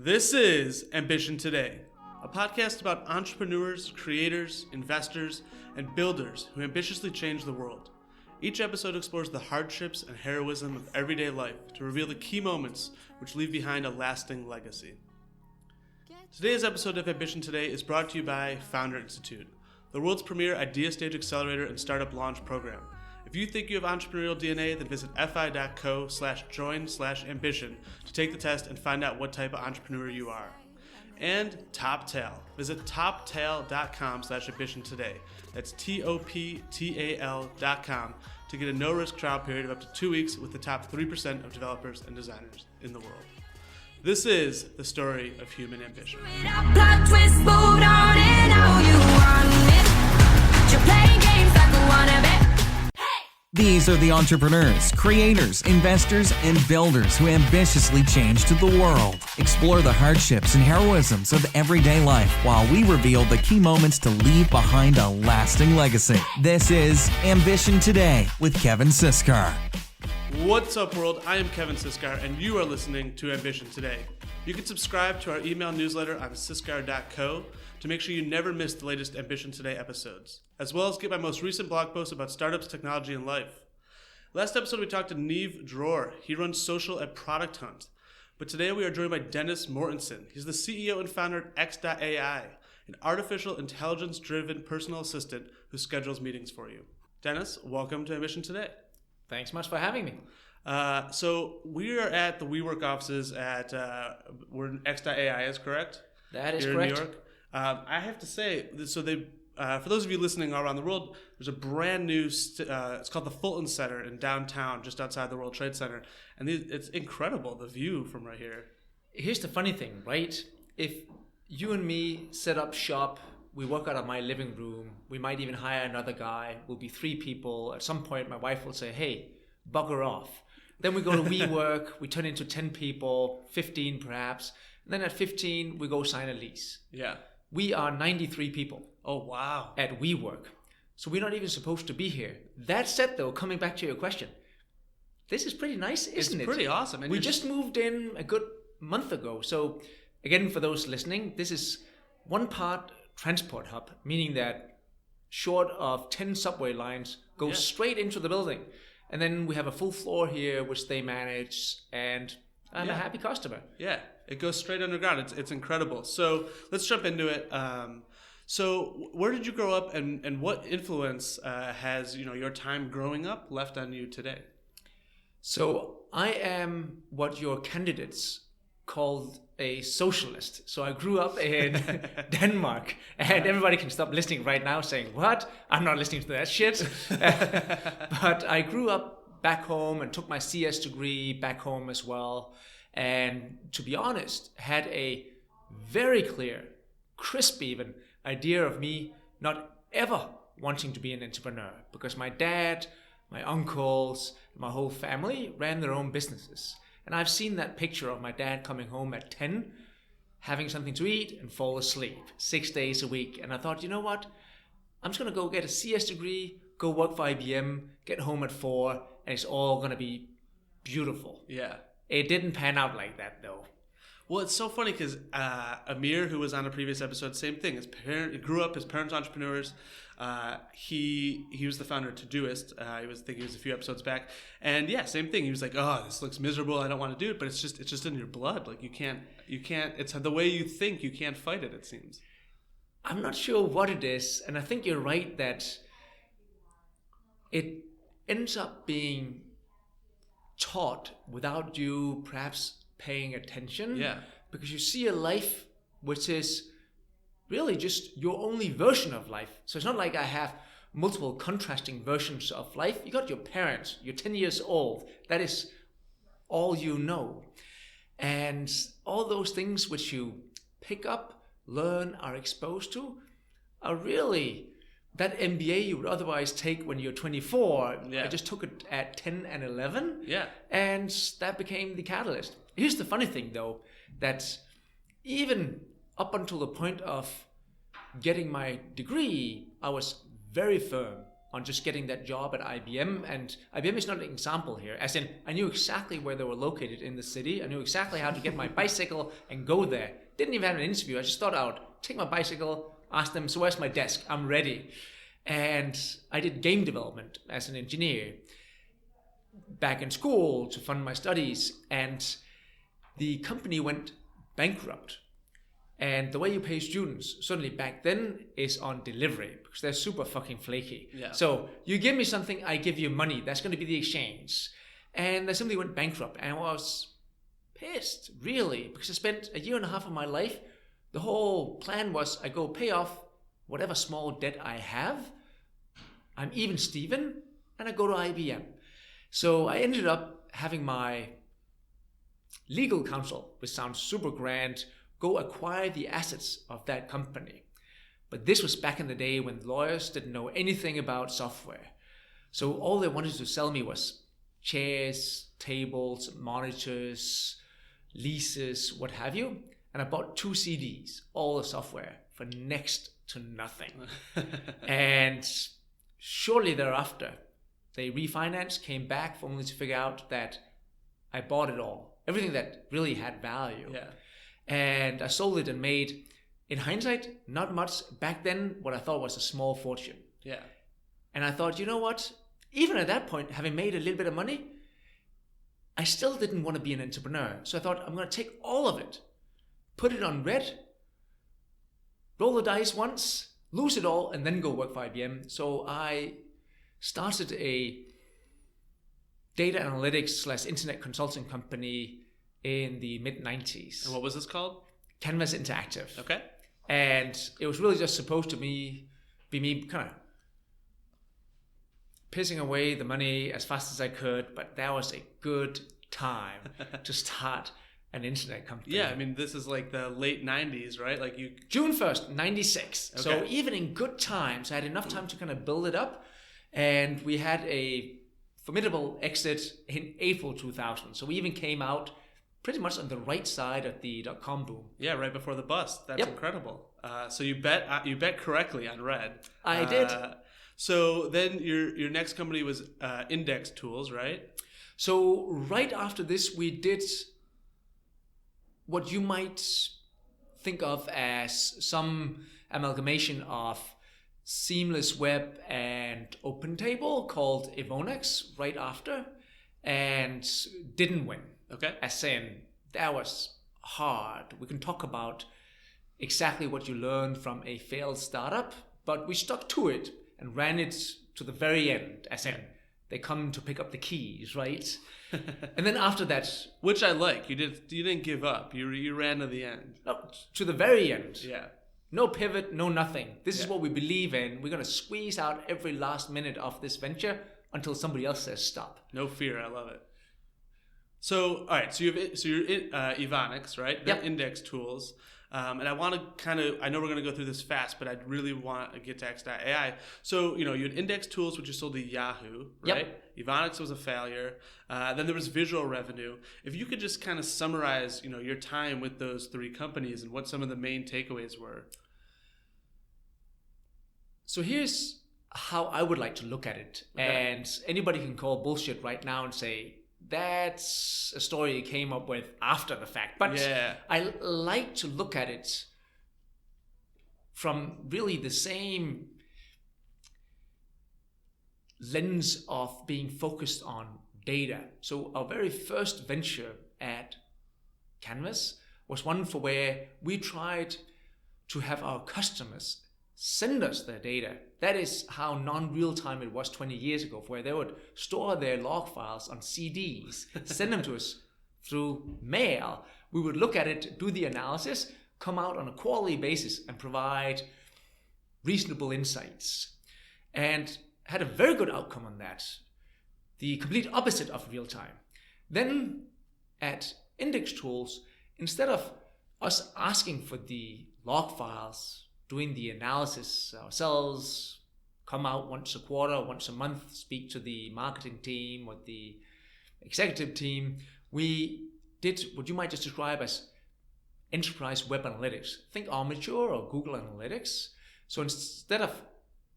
This is Ambition Today, a podcast about entrepreneurs, creators, investors, and builders who ambitiously change the world. Each episode explores the hardships and heroism of everyday life to reveal the key moments which leave behind a lasting legacy. Today's episode of Ambition Today is brought to you by Founder Institute, the world's premier idea stage accelerator and startup launch program. If you think you have entrepreneurial DNA, then visit fi.co/join/ambition to take the test and find out what type of entrepreneur you are. And TopTal. Visit toptal.com/ambition today. That's TOPTAL.com to get a no-risk trial period of up to 2 weeks with the top 3% of developers and designers in the world. This is the story of human ambition. These are the entrepreneurs, creators, investors, and builders who ambitiously change to the world. Explore the hardships and heroisms of everyday life while we reveal the key moments to leave behind a lasting legacy. This is Ambition Today with Kevin Siskar. What's up, world? I am Kevin Siskar, and you are listening to Ambition Today. You can subscribe to our email newsletter on siskar.co to make sure you never miss the latest Ambition Today episodes, as well as get my most recent blog post about startups, technology, and life. Last episode, we talked to Neve Dror. He runs social at Product Hunt. But today, we are joined by Dennis Mortensen. He's the CEO and founder of X.ai, an artificial intelligence-driven personal assistant who schedules meetings for you. Dennis, welcome to Ambition Today. Thanks much for having me. So we are at the WeWork offices at where X.ai is, correct? That is here correct. In New York. I have to say, so they for those of you listening all around the world, there's a brand new, it's called the Fulton Center in downtown, just outside the World Trade Center. And it's incredible, the view from right here. Here's the funny thing, right? If you and me set up shop, we work out of my living room, we might even hire another guy, we'll be 3 people. At some point, my wife will say, hey, bugger off. Then we go to WeWork, we turn into 10 people, 15 perhaps. And then at 15, we go sign a lease. Yeah. We are 93 people. Oh, wow. At WeWork. So we're not even supposed to be here. That said, though, coming back to your question, this is pretty nice, isn't it? It's pretty awesome. And we just moved in a good month ago. So again, for those listening, this is one part transport hub, meaning that short of 10 subway lines, goes straight into the building. And then we have a full floor here, which they manage, and I'm a happy customer. Yeah, it goes straight underground. It's incredible. So let's jump into it. So where did you grow up, and what influence has your time growing up left on you today? So I am what your candidates called a socialist. So I grew up in Denmark, and everybody can stop listening right now saying, what? I'm not listening to that shit. But I grew up back home and took my CS degree back home as well. And to be honest, had a very clear, crisp even, idea of me not ever wanting to be an entrepreneur, because my dad, my uncles, my whole family ran their own businesses. And I've seen that picture of my dad coming home at 10, having something to eat and fall asleep 6 days a week. And I thought, you know what? I'm just going to go get a CS degree, go work for IBM, get home at 4, and it's all going to be beautiful. Yeah. It didn't pan out like that, though. Well, it's so funny because Amir, who was on a previous episode, same thing. He grew up, his parents entrepreneurs. He was the founder of Todoist. I think he was a few episodes back. And yeah, same thing. He was like, oh, this looks miserable. I don't want to do it. But it's just in your blood. Like you can't, it's the way you think. You can't fight it seems. I'm not sure what it is. And I think you're right that it ends up being taught without you perhaps paying attention. Yeah. Because you see a life which is really just your only version of life. So it's not like I have multiple contrasting versions of life. You got your parents, you're 10 years old. That is all you know. And all those things which you pick up, learn, are exposed to are really that MBA you would otherwise take when you're 24. Yeah. I just took it at 10 and 11. Yeah. And that became the catalyst. Here's the funny thing, though, that even up until the point of getting my degree, I was very firm on just getting that job at IBM. And IBM is not an example here, as in I knew exactly where they were located in the city. I knew exactly how to get my bicycle and go there. Didn't even have an interview. I just thought I would take my bicycle, ask them, so where's my desk? I'm ready. And I did game development as an engineer back in school to fund my studies. And the company went bankrupt. And the way you pay students, certainly back then, is on delivery, because they're super fucking flaky. Yeah. So you give me something, I give you money. That's going to be the exchange. And they simply went bankrupt. And I was pissed, really, because I spent a year and a half of my life. The whole plan was I go pay off whatever small debt I have. I'm even Steven, and I go to IBM. So I ended up having my legal counsel, which sounds super grand, go acquire the assets of that company. But this was back in the day when lawyers didn't know anything about software. So all they wanted to sell me was chairs, tables, monitors, leases, what have you. And I bought 2 CDs, all the software, for next to nothing. And shortly thereafter, they refinanced, came back for only to figure out that I bought it all. Everything that really had value. Yeah. And I sold it and made, in hindsight, not much. Back then, what I thought was a small fortune. Yeah. And I thought, you know what? Even at that point, having made a little bit of money, I still didn't want to be an entrepreneur. So I thought, I'm going to take all of it, put it on red, roll the dice once, lose it all, and then go work for IBM. So I started a data analytics / internet consulting company in the mid-90s. And what was this called? Canvas Interactive. Okay. And it was really just supposed to be me kind of pissing away the money as fast as I could, but that was a good time to start an internet company. Yeah, I mean, this is like the late 90s, right? Like you... June 1st, 96. Okay. So even in good times, I had enough time to kind of build it up. And we had a formidable exit in April 2000. So we even came out pretty much on the right side of the .com boom. Yeah, right before the bust. That's Yep. incredible. So you bet correctly on red. I did. So then your next company was Index Tools, right? So right after this, we did what you might think of as some amalgamation of Seamless Web and OpenTable called Evonex right after, and didn't win. Okay. As in, that was hard. We can talk about exactly what you learned from a failed startup, but we stuck to it and ran it to the very end, as in, they come to pick up the keys, right? And then after that... Which I like. You didn't give up. You ran to the end. No, to the very end. Yeah. No pivot, no nothing. This is Yeah. what we believe in. We're going to squeeze out every last minute of this venture until somebody else says stop. No fear. I love it. So, all right. So you're in Evonex, right? Yep. The Index Tools. And I want to I know we're going to go through this fast, but I really want to get to X.ai. So, you had Index Tools, which you sold to Yahoo, right? Yep. Evonex was a failure. Then there was Visual Revenue. If you could just kind of summarize, your time with those 3 companies and what some of the main takeaways were. So here's how I would like to look at it. Okay. And anybody can call bullshit right now and say, that's a story you came up with after the fact. But yeah. I like to look at it from really the same lens of being focused on data. So our very first venture at Canvas was one for where we tried to have our customers send us their data. That is how non-real-time it was 20 years ago, where they would store their log files on CDs, send them to us through mail. We would look at it, do the analysis, come out on a quarterly basis and provide reasonable insights. And had a very good outcome on that. The complete opposite of real-time. Then at Index Tools, instead of us asking for the log files, doing the analysis ourselves, come out once a quarter, once a month, speak to the marketing team or the executive team, we did what you might just describe as enterprise web analytics. Think Omniture or Google Analytics. So instead of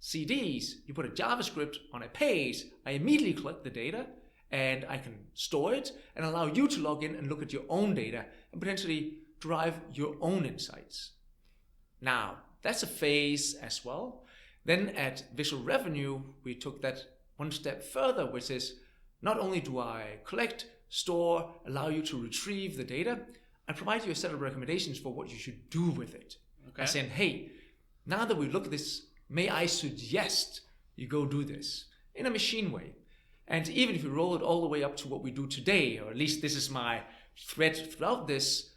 CDs, you put a JavaScript on a page, I immediately collect the data and I can store it and allow you to log in and look at your own data and potentially derive your own insights. Now, that's a phase as well. Then at Visual Revenue, we took that one step further, which is not only do I collect, store, allow you to retrieve the data, I provide you a set of recommendations for what you should do with it. Okay. I say, hey, now that we look at this, may I suggest you go do this in a machine way. And even if you roll it all the way up to what we do today, or at least this is my thread throughout this,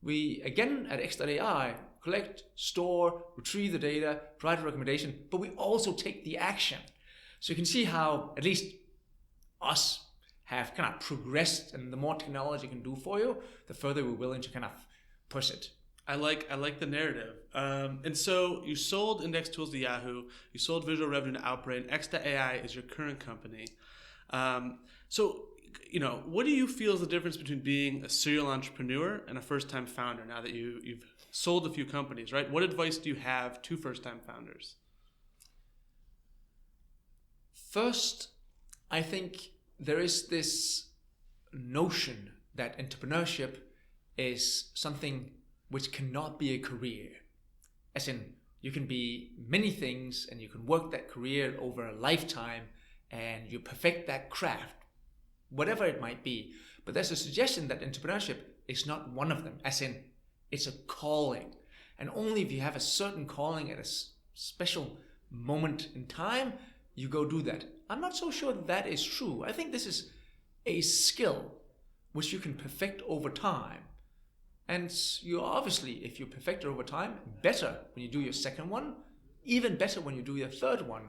we, again, at X.ai, collect, store, retrieve the data, provide a recommendation, but we also take the action. So you can see how, at least us, have kind of progressed, and the more technology can do for you, the further we're willing to kind of push it. I like the narrative. And so you sold Index Tools to Yahoo, you sold Visual Revenue to Outbrain, X.ai is your current company. So, what do you feel is the difference between being a serial entrepreneur and a first-time founder now that you've sold a few companies, right? What advice do you have to first-time founders? First, I think there is this notion that entrepreneurship is something which cannot be a career. As in, you can be many things and you can work that career over a lifetime and you perfect that craft, whatever it might be. But there's a suggestion that entrepreneurship is not one of them, as in, it's a calling. And only if you have a certain calling at a special moment in time, you go do that. I'm not so sure that is true. I think this is a skill which you can perfect over time. And you obviously, if you perfect it over time, better when you do your second one, even better when you do your third one.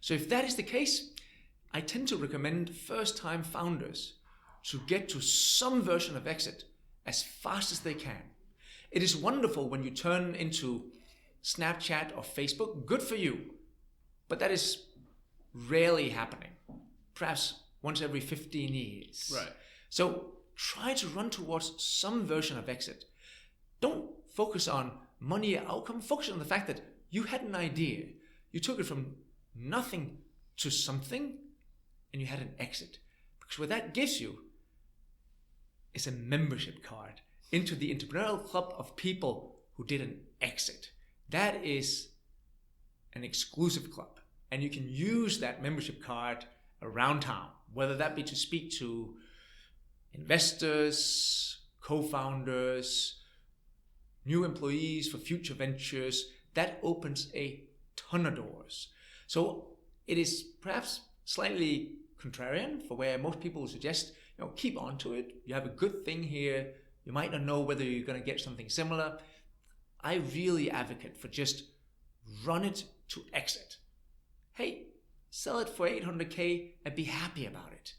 So if that is the case, I tend to recommend first-time founders to get to some version of exit as fast as they can. It is wonderful when you turn into Snapchat or Facebook, good for you. But that is rarely happening, perhaps once every 15 years. Right. So try to run towards some version of exit. Don't focus on money or outcome. Focus on the fact that you had an idea. You took it from nothing to something and you had an exit. Because what that gives you is a membership card into the entrepreneurial club of people who did an exit. That is an exclusive club. And you can use that membership card around town, whether that be to speak to investors, co-founders, new employees for future ventures. That opens a ton of doors. So it is perhaps slightly contrarian for where most people suggest, keep on to it. You have a good thing here. You might not know whether you're going to get something similar. I really advocate for just run it to exit. Hey, sell it for $800K and be happy about it.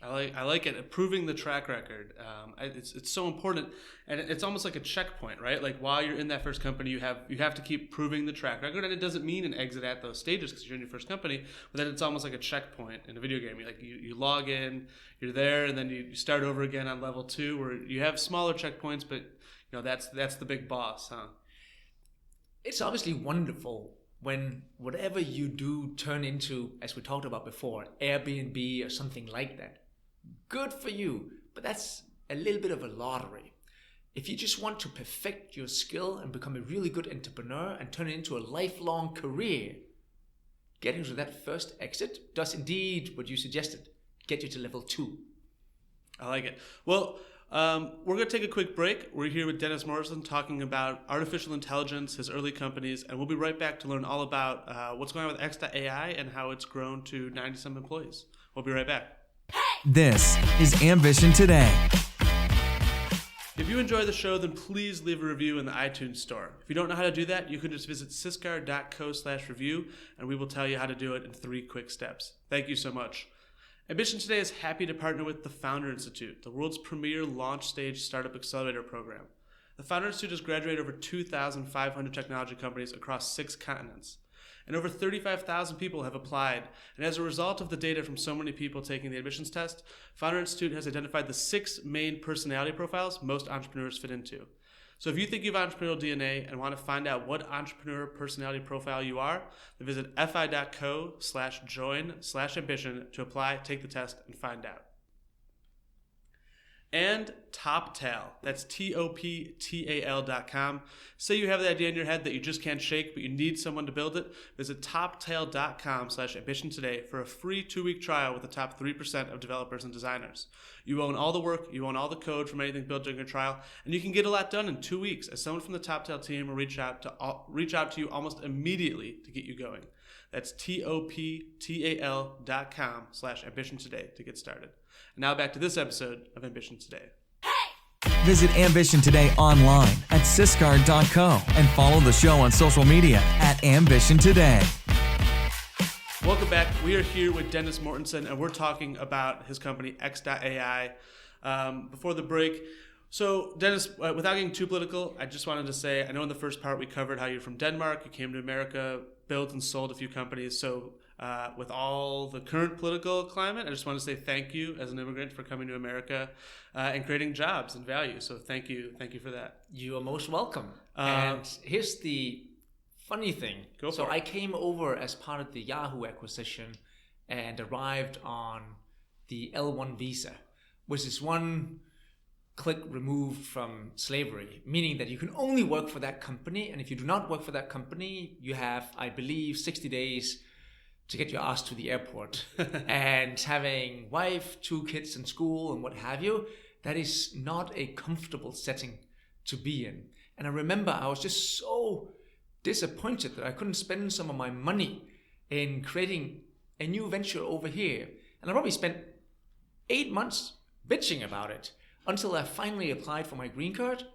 I like it. Improving the track record. It's so important, and it's almost like a checkpoint, right? Like while you're in that first company, you have to keep proving the track record, and it doesn't mean an exit at those stages because you're in your first company. But then it's almost like a checkpoint in a video game. You log in, you're there, and then you start over again on level 2, where you have smaller checkpoints, but that's the big boss, huh? It's obviously wonderful when whatever you do turn into, as we talked about before, Airbnb or something like that. Good for you, but that's a little bit of a lottery. If you just want to perfect your skill and become a really good entrepreneur and turn it into a lifelong career, getting to that first exit does indeed what you suggested, get you to level 2. I like it. Well, we're going to take a quick break. We're here with Dennis Mortensen talking about artificial intelligence, his early companies, and we'll be right back to learn all about what's going on with X.ai and how it's grown to 90-some employees. We'll be right back. This is Ambition Today. If you enjoy the show, then please leave a review in the iTunes store. If you don't know how to do that, you can just visit syscar.co/review, and we will tell you how to do it in 3 quick steps. Thank you so much. Ambition Today is happy to partner with the Founder Institute, the world's premier launch stage startup accelerator program. The Founder Institute has graduated over 2,500 technology companies across 6 continents. And over 35,000 people have applied. And as a result of the data from so many people taking the admissions test, Founder Institute has identified the 6 main personality profiles most entrepreneurs fit into. So if you think you have entrepreneurial DNA and want to find out what entrepreneur personality profile you are, then visit fi.co/join/ambition to apply, take the test, and find out. And TopTal, that's TOPTAL.com. Say you have the idea in your head that you just can't shake, but you need someone to build it. Visit TopTal.com/ambition today for a free 2-week trial with the top 3% of developers and designers. You own all the work, you own all the code from anything built during your trial, and you can get a lot done in 2 weeks as someone from the TopTal team will reach out to you almost immediately to get you going. That's TOPTAL.com/ambition today to get started. And now back to this episode of Ambition Today. Visit Ambition Today online at syscard.co and follow the show on social media at Ambition Today. Welcome back. We are here with Dennis Mortensen, and we're talking about his company, X.ai. Before the break, so Dennis, without getting too political, I just wanted to say, I know in the first part we covered how you're from Denmark, you came to America, built and sold a few companies. So with all the current political climate, I just want to say thank you as an immigrant for coming to America and creating jobs and value. So thank you for that. You are most welcome. And here's the funny thing. So I came over as part of the Yahoo acquisition and arrived on the L1 visa, which is one click removed from slavery, meaning that you can only work for that company. And if you do not work for that company, you have, I believe, 60 days to get your ass to the airport. And having wife, 2 kids in school and what have you, that is not a comfortable setting to be in. And I remember I was just so disappointed that I couldn't spend some of my money in creating a new venture over here. And I probably spent 8 months bitching about it until I finally applied for my green card,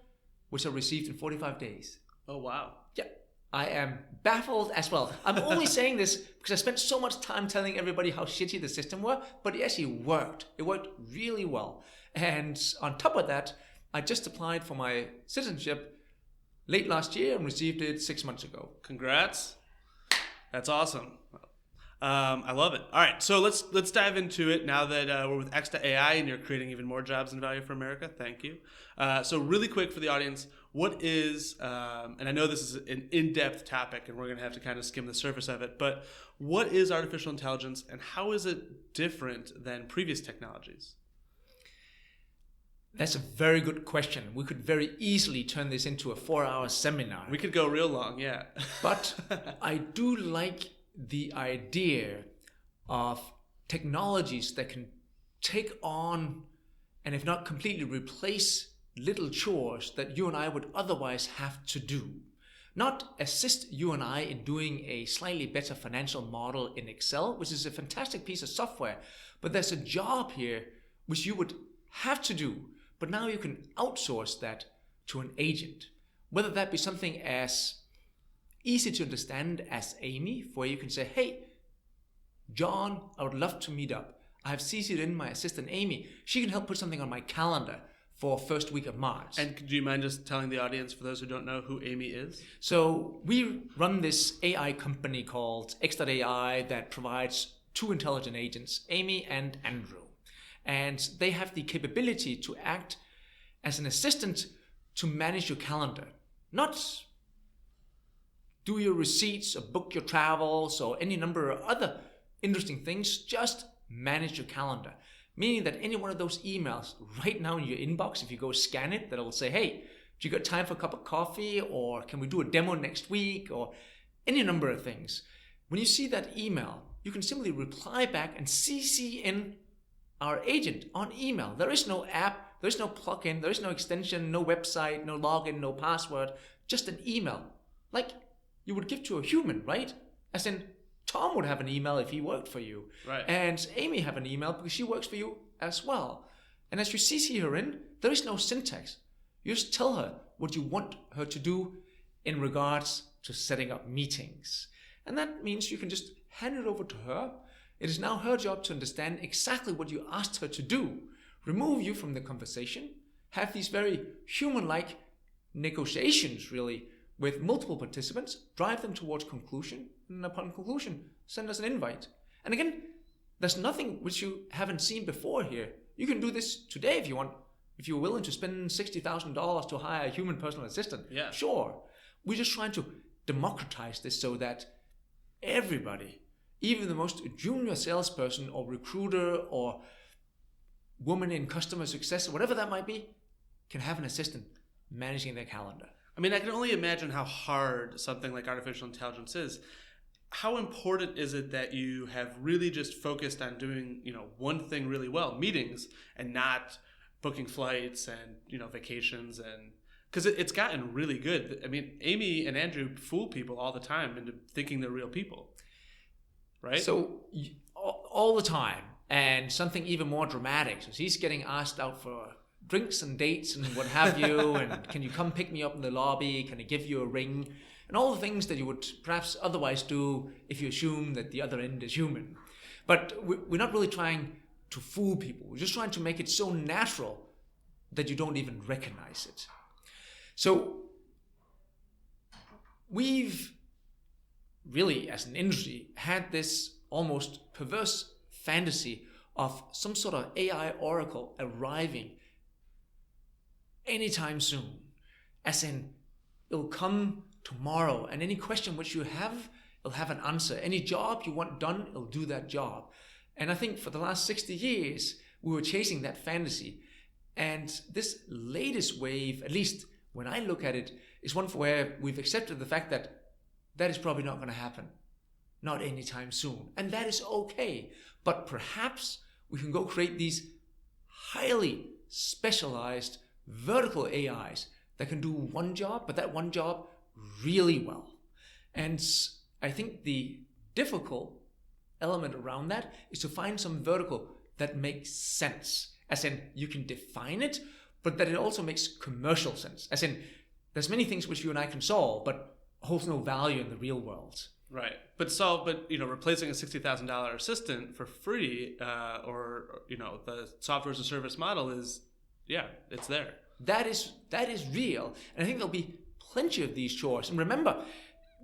which I received in 45 days. Oh, wow. Yeah, I am baffled as well. I'm only saying this because I spent so much time telling everybody how shitty the system was, but it actually worked. It worked really well. And on top of that, I just applied for my citizenship late last year and received it 6 months ago. Congrats. That's awesome. I love it. All right, so let's dive into it now that we're with X.ai and you're creating even more jobs and value for America. Thank you. So really quick for the audience, what is, and I know this is an in-depth topic and we're going to have to kind of skim the surface of it, but what is artificial intelligence and how is it different than previous technologies? That's a very good question. We could very easily turn this into a 4-hour seminar. We could go real long, yeah. But I do like the idea of technologies that can take on and if not completely replace little chores that you and I would otherwise have to do. Not assist you and I in doing a slightly better financial model in Excel, which is a fantastic piece of software, but there's a job here which you would have to do, but now you can outsource that to an agent. Whether that be something as easy to understand as Amy, where you can say, hey, John, I would love to meet up. I have CC'd in my assistant Amy. She can help put something on my calendar for first week of March. And do you mind just telling the audience, for those who don't know, who Amy is? So we run this AI company called X.ai that provides 2 intelligent agents, Amy and Andrew. And they have the capability to act as an assistant to manage your calendar. Not do your receipts or book your travels or any number of other interesting things, just manage your calendar. Meaning that any one of those emails right now in your inbox, if you go scan it, that will say, hey, do you got time for a cup of coffee? Or can we do a demo next week? Or any number of things. When you see that email, you can simply reply back and CC in our agent on email. There is no app, there is no plugin, there is no extension, no website, no login, no password, just an email. Like you would give to a human, right? As in, Tom would have an email if he worked for you. Right. And Amy have an email because she works for you as well. And as you CC her in, there is no syntax. You just tell her what you want her to do in regards to setting up meetings. And that means you can just hand it over to her. It is now her job to understand exactly what you asked her to do, remove you from the conversation, have these very human-like negotiations, really, with multiple participants, drive them towards conclusion, and upon conclusion, send us an invite. And again, there's nothing which you haven't seen before here. You can do this today if you want. if you're willing to spend $60,000 to hire a human personal assistant, sure. We're just trying to democratize this so that everybody, even the most junior salesperson or recruiter or woman in customer success or whatever that might be, can have an assistant managing their calendar. I mean, I can only imagine how hard something like artificial intelligence is. How important is it that you have really just focused on doing, one thing really well, meetings, and not booking flights and, vacations, and because it's gotten really good. I mean, Amy and Andrew fool people all the time into thinking they're real people, right? So all the time, and something even more dramatic. So he's getting asked out for drinks and dates and what have you, and can you come pick me up in the lobby? Can I give you a ring? And all the things that you would perhaps otherwise do if you assume that the other end is human. But we're not really trying to fool people. We're just trying to make it so natural that you don't even recognize it. So we've really, as an industry, had this almost perverse fantasy of some sort of AI oracle arriving anytime soon. As in, it'll come tomorrow, and any question which you have, it'll have an answer. Any job you want done, it'll do that job. And I think for the last 60 years, we were chasing that fantasy. And this latest wave, at least when I look at it, is one where we've accepted the fact that that is probably not going to happen. Not anytime soon. And that is okay. But perhaps we can go create these highly specialized vertical AIs that can do one job, but that one job really well. And I think the difficult element around that is to find some vertical that makes sense. As in, you can define it, but that it also makes commercial sense. As in, there's many things which you and I can solve, but holds no value in the real world. Right. But replacing a $60,000 assistant for free, or the software as a service model is, it's there. That is real. And I think there'll be plenty of these chores. And remember,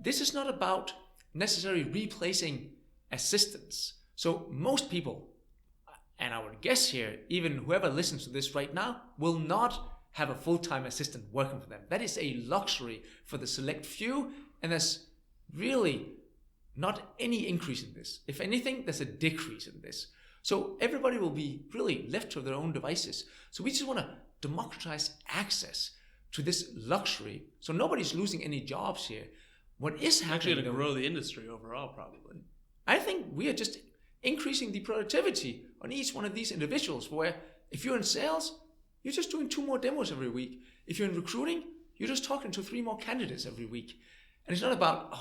this is not about necessarily replacing assistants. So most people, and I would guess here, even whoever listens to this right now, will not have a full-time assistant working for them. That is a luxury for the select few, and there's really not any increase in this. If anything, there's a decrease in this. So everybody will be really left to their own devices. So we just want to democratize access to this luxury. So nobody's losing any jobs here. What is happening? Actually going to grow the industry overall, probably. I think we are just increasing the productivity on each one of these individuals, where if you're in sales, you're just doing 2 more demos every week. If you're in recruiting, you're just talking to 3 more candidates every week. And it's not about,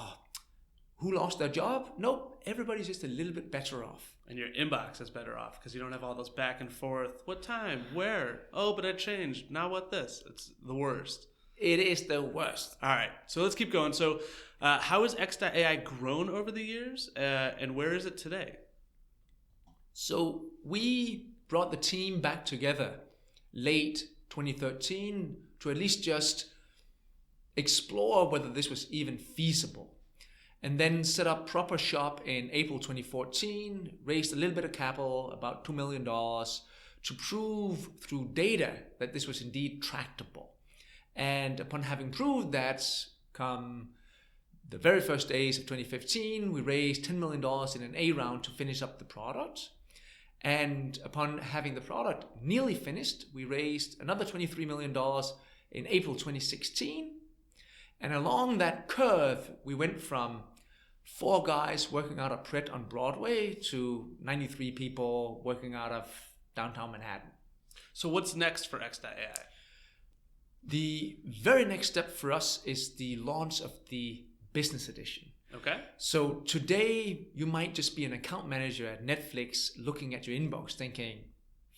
who lost their job? Nope, everybody's just a little bit better off. And your inbox is better off because you don't have all those back and forth. What time? Where? Oh, but I changed. Now what this? It's the worst. It is the worst. All right, so let's keep going. So how has X.ai grown over the years, and where is it today? So we brought the team back together late 2013 to at least just explore whether this was even feasible. And then set up proper shop in April 2014, raised a little bit of capital, about $2 million, to prove through data that this was indeed tractable. And upon having proved that, come the very first days of 2015, we raised $10 million in an A round to finish up the product. And upon having the product nearly finished, we raised another $23 million in April 2016. And along that curve, we went from 4 guys working out of Pret on Broadway to 93 people working out of downtown Manhattan. So what's next for X.ai? The very next step for us is the launch of the business edition. Okay. So today you might just be an account manager at Netflix looking at your inbox thinking,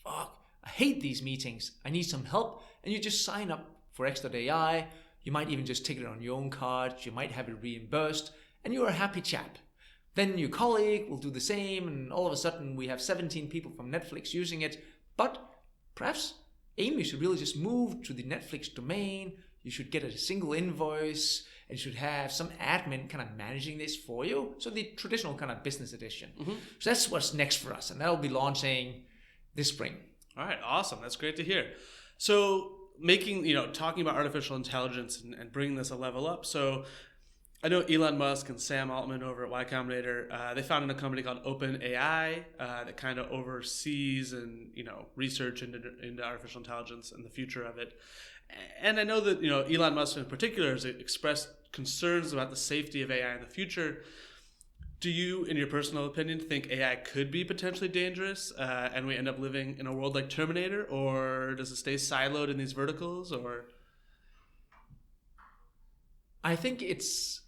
fuck, I hate these meetings. I need some help. And you just sign up for X.ai. You might even just take it on your own card. You might have it reimbursed. And you're a happy chap. Then your colleague will do the same, and all of a sudden we have 17 people from Netflix using it. But perhaps Amy should really just move to the Netflix domain. You should get a single invoice, and you should have some admin kind of managing this for you. So the traditional kind of business edition. Mm-hmm. So that's what's next for us, and that'll be launching this spring. All right, awesome. That's great to hear. So talking about artificial intelligence and bringing this a level up. So I know Elon Musk and Sam Altman over at Y Combinator, they founded a company called OpenAI that kind of oversees and research into artificial intelligence and the future of it. And I know that Elon Musk in particular has expressed concerns about the safety of AI in the future. Do you, in your personal opinion, think AI could be potentially dangerous and we end up living in a world like Terminator, or does it stay siloed in these verticals? Or I think it's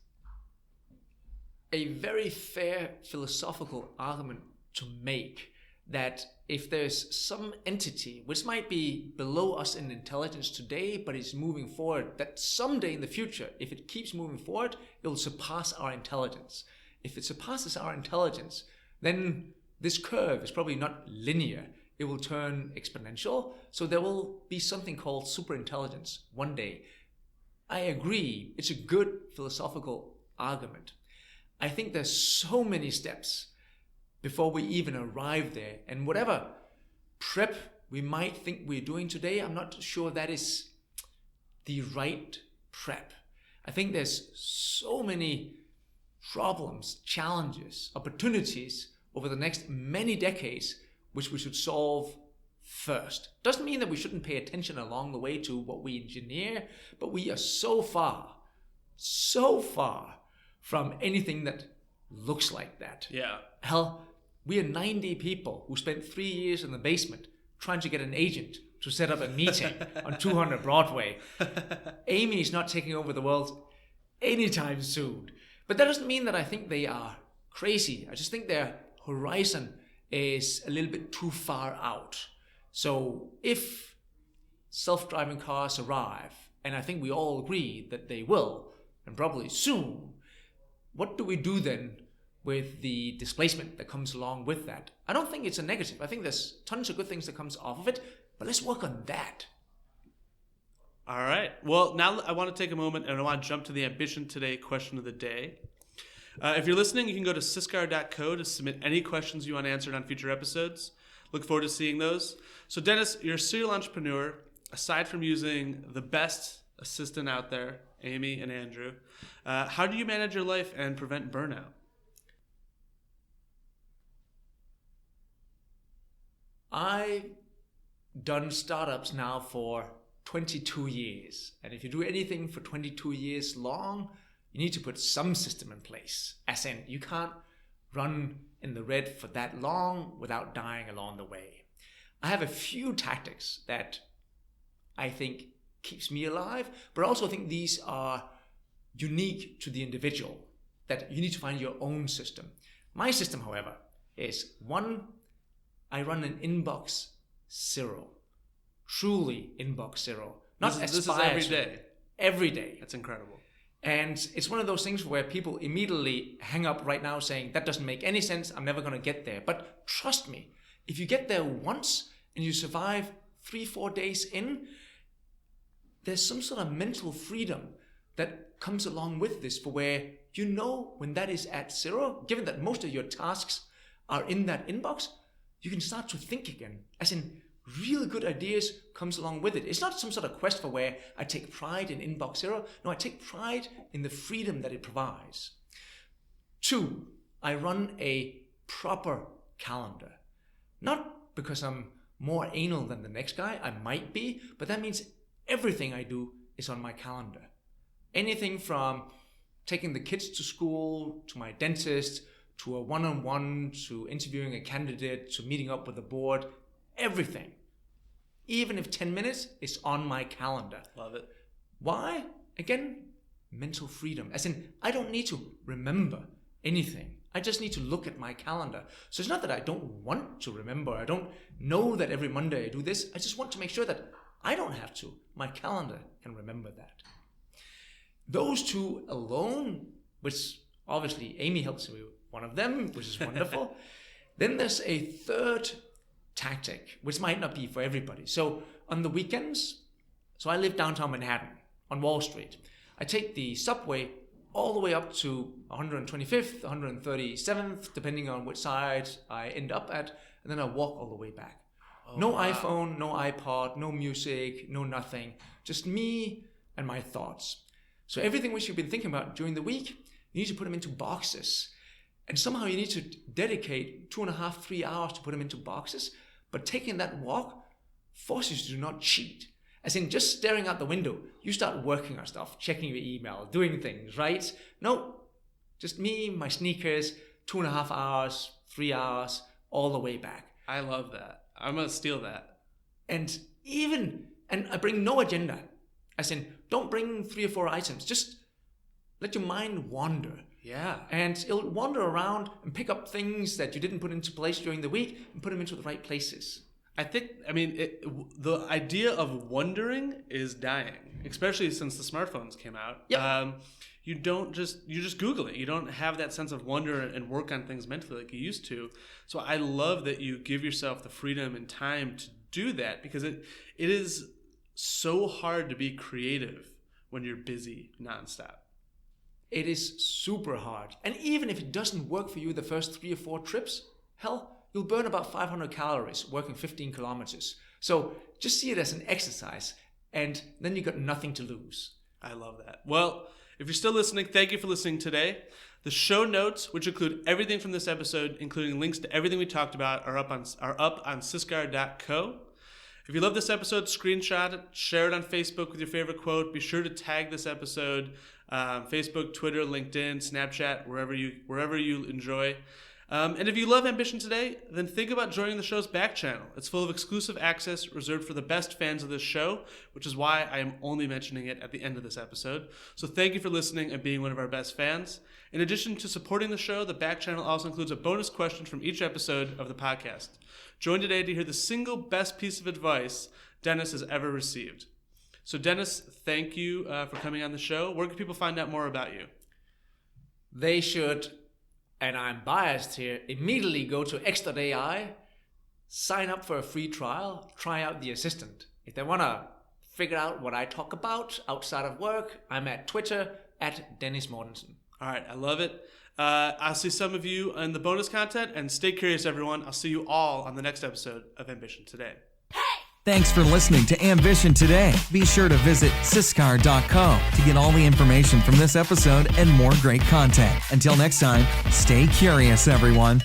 a very fair philosophical argument to make that if there's some entity which might be below us in intelligence today but is moving forward, that someday in the future, if it keeps moving forward, it will surpass our intelligence. If it surpasses our intelligence, then this curve is probably not linear. It will turn exponential. So there will be something called superintelligence one day. I agree. It's a good philosophical argument. I think there's so many steps before we even arrive there. And whatever prep we might think we're doing today, I'm not sure that is the right prep. I think there's so many problems, challenges, opportunities over the next many decades which we should solve first. Doesn't mean that we shouldn't pay attention along the way to what we engineer, but we are so far from anything that looks like that. Yeah. Hell, we are 90 people who spent 3 years in the basement trying to get an agent to set up a meeting on 200 Broadway. Amy's not taking over the world anytime soon. But that doesn't mean that I think they are crazy. I just think their horizon is a little bit too far out. So if self-driving cars arrive, and I think we all agree that they will, and probably soon, what do we do then with the displacement that comes along with that? I don't think it's a negative. I think there's tons of good things that comes off of it, but let's work on that. All right. Well, now I want to take a moment and I want to jump to the Ambition Today question of the day. If you're listening, you can go to syscar.co to submit any questions you want answered on future episodes. Look forward to seeing those. So Dennis, you're a serial entrepreneur. Aside from using the best assistant out there, Amy and Andrew, how do you manage your life and prevent burnout? I've done startups now for 22 years. And if you do anything for 22 years long, you need to put some system in place. As in, you can't run in the red for that long without dying along the way. I have a few tactics that I think keeps me alive, but I also think these are unique to the individual, that you need to find your own system. My system, however, is one, I run an inbox zero. Truly inbox zero. This is every day. Every day. That's incredible. And it's one of those things where people immediately hang up right now saying, that doesn't make any sense, I'm never going to get there. But trust me, if you get there once and you survive 3-4 days in, there's some sort of mental freedom that comes along with this, for where you know when that is at zero, given that most of your tasks are in that inbox, you can start to think again. As in, really good ideas comes along with it. It's not some sort of quest for where I take pride in inbox zero. No, I take pride in the freedom that it provides. 2, I run a proper calendar. Not because I'm more anal than the next guy, I might be, but that means everything I do is on my calendar. Anything from taking the kids to school, to my dentist, to a one-on-one, to interviewing a candidate, to meeting up with the board, everything. Even if 10 minutes is on my calendar. Love it. Why? Again, mental freedom. As in, I don't need to remember anything. I just need to look at my calendar. So it's not that I don't want to remember. I don't know that every Monday I do this. I just want to make sure that I don't have to. My calendar can remember that. Those 2 alone, which obviously Amy helps me with one of them, which is wonderful. Then there's a third tactic, which might not be for everybody. So on the weekends, so I live downtown Manhattan on Wall Street. I take the subway all the way up to 125th, 137th, depending on which side I end up at, and then I walk all the way back. No iPhone, no iPod, no music, no nothing. Just me and my thoughts. So everything which you've been thinking about during the week, you need to put them into boxes. And somehow you need to dedicate 2.5, 3 hours to put them into boxes. But taking that walk forces you to not cheat. As in just staring out the window, you start working on stuff, checking your email, doing things, right? No, just me, my sneakers, 2.5 hours, 3 hours, all the way back. I love that. I'm going to steal that. And I bring no agenda. As in, don't bring 3 or 4 items. Just let your mind wander. Yeah. And it'll wander around and pick up things that you didn't put into place during the week and put them into the right places. The idea of wondering is dying, especially since the smartphones came out. Yep. You just Google it. You don't have that sense of wonder and work on things mentally like you used to. So I love that you give yourself the freedom and time to do that, because it is so hard to be creative when you're busy nonstop. It is super hard. And even if it doesn't work for you the first 3 or 4 trips, hell, you'll burn about 500 calories working 15 kilometers. So just see it as an exercise, and then you got nothing to lose. I love that. Well, if you're still listening, thank you for listening today. The show notes, which include everything from this episode, including links to everything we talked about, are up on syscar.co. If you love this episode, screenshot it, share it on Facebook with your favorite quote. Be sure to tag this episode, Facebook, Twitter, LinkedIn, Snapchat, wherever you enjoy. And if you love Ambition Today, then think about joining the show's back channel. It's full of exclusive access reserved for the best fans of this show, which is why I am only mentioning it at the end of this episode. So thank you for listening and being one of our best fans. In addition to supporting the show, the back channel also includes a bonus question from each episode of the podcast. Join today to hear the single best piece of advice Dennis has ever received. So Dennis, thank you for coming on the show. Where can people find out more about you? They should, and I'm biased here, immediately go to X.ai, sign up for a free trial, try out the assistant. If they want to figure out what I talk about outside of work, I'm at Twitter at Dennis Mortensen. All right, I love it. I'll see some of you in the bonus content, and stay curious, everyone. I'll see you all on the next episode of Ambition Today. Thanks for listening to Ambition Today. Be sure to visit syscar.co to get all the information from this episode and more great content. Until next time, stay curious, everyone.